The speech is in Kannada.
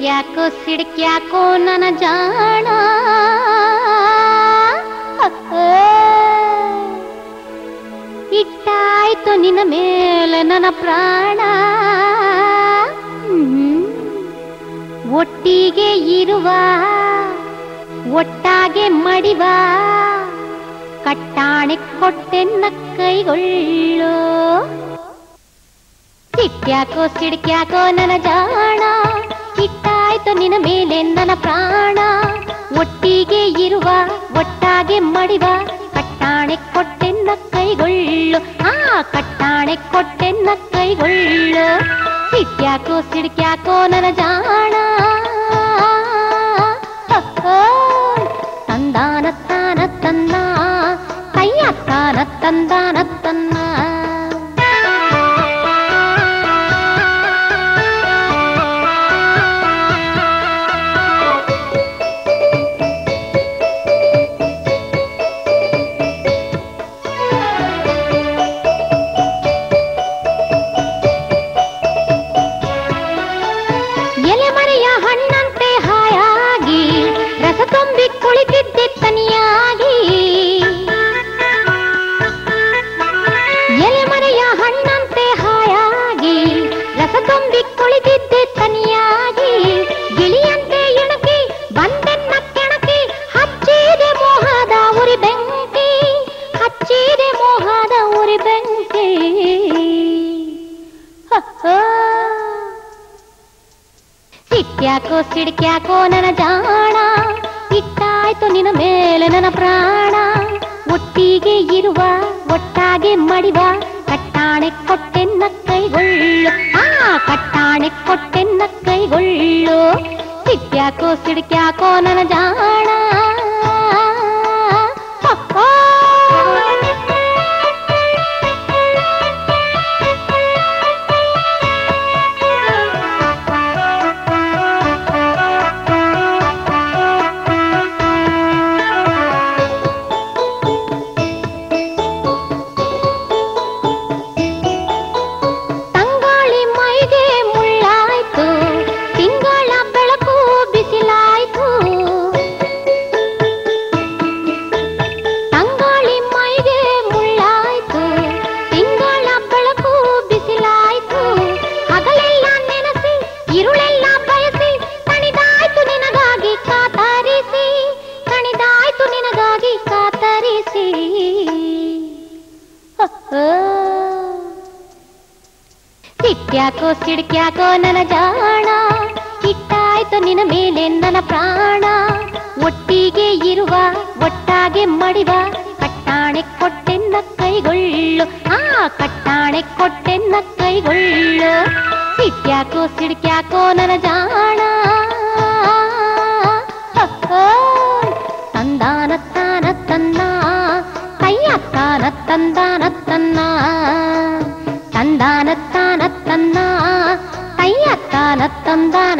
ಸಿಡ್ಕ್ಯಾಕೋ ಸಿಡ್ಕ್ಯಾಕೋ ನನ್ನ ಜಾಣ, ಇಟ್ಟಾಯ್ತು ನಿನ್ನ ಮೇಲೆ ನನ್ನ ಪ್ರಾಣ. ಒಟ್ಟಿಗೆ ಇರುವ ಒಟ್ಟಾಗೆ ಮಡಿವ, ಕಟ್ಟಾಣೆ ಕೊಟ್ಟೆನ್ನ ಕೈಗೊಳ್ಳೋ. ಸಿಟ್ಯಾಕೋ ಸಿಡ್ಕ್ಯಾಕೋ ನನ್ನ ಜಾಣ, ಇಟ್ಟಾಯ್ತು ನಿನ್ನ ಮೇಲೆ ನನ್ನ ಪ್ರಾಣ. ಒಟ್ಟಿಗೆ ಇರುವ ಒಟ್ಟಾಗೆ ಮಡಿವ, ಕಟ್ಟಾಣೆ ಕೊಟ್ಟೆನ್ನ ಕೈಗೊಳ್ಳು. ಕಟ್ಟಾಣೆ ಕೊಟ್ಟೆನ್ನ ಕೈಗೊಳ್ಳು. ಸಿಟ್ಯಾಕೋ ಸಿಡ್ಕ್ಯಾಕೋ ನನ್ನ ಜಾಣ. ತಂದಾನ ತಾನ ತನ್ನ ಕೈಯ ತಾನ ತಂದಾನ ತನ್ನ. ಎಲೆಮರೆಯ ಹಣ್ಣಂತೆ ಹಾಯಾಗಿ ರಸ ತುಂಬಿ ಕುಳಿತಿದ್ದೆ ತನಿಯಾಗಿ. ಎಲೆಮರೆಯ ಹಣ್ಣಂತೆ ಹಾಯಾಗಿ ರಸ ತುಂಬಿ ಕುಳಿತಿದ್ದೆ ತನಿಯಾಗಿ. ಗಿಳಿಯಂತೆ ಇಣಕಿ ಬಂದೆನ್ನ ಕೆಣಕಿ, ಹಚ್ಚಿದೆ ಮೋಹದ ಉರಿ ಬೆಂಕಿ, ಹಚ್ಚಿದೆ ಮೋಹದ ಉರಿ ಬೆಂಕಿ. ಸಿಟ್ಯಾಕೋ ಸಿಡ್ಕ್ಯಾಕೋ ನನ್ನ ಜಾಣ, ಇಟ್ಟಾಯ್ತು ನಿನ್ನ ಮೇಲೆ ನನ್ನ ಪ್ರಾಣ. ಒಟ್ಟಿಗೆ ಇರುವ ಒಟ್ಟಾಗೆ ಮಡಿವ, ಕಟ್ಟಾಣೆ ಕೊಟ್ಟೆನ್ನ ಕೈಗೊಳ್ಳು. ಕಟ್ಟಾಣೆ ಕೊಟ್ಟೆನ್ನ ಕೈಗೊಳ್ಳು. ಸಿಟ್ಯಾಕೋ ಸಿಡ್ಕ್ಯಾಕೋ ನನ್ನ ಜಾಣ. ಸಿಟ್ಯಾಕೋ ಸಿಡ್ಕ್ಯಾಕೋ ನನ್ನ ಜಾಣ, ಇಟ್ಟಾಯ್ತು ನಿನ್ನ ಮೇಲೆ ನನ್ನ ಪ್ರಾಣ. ಒಟ್ಟಿಗೆ ಇರುವ ಒಟ್ಟಾಗೆ ಮಡಿವ, ಕಟ್ಟಾಣೆ ಕೊಟ್ಟೆನ್ನ ಕೈಗೊಳ್ಳು. ಕಟ್ಟಾಣೆ ಕೊಟ್ಟೆನ್ನ ಕೈಗೊಳ್ಳು. ಸಿಟ್ಯಾಕೋ ಸಿಡ್ಕ್ಯಾಕೋ ನನ್ನ ಜಾಣ. ತಂದಾನ ತಾನ ತನ್ನ ಕೈಯ ತಾನ ತಂದಾನ ತನ್ನ. ತಂದಾನ ತಾನ ತನ್ನ ಕೈಯ ತಾನ ತಂದಾನ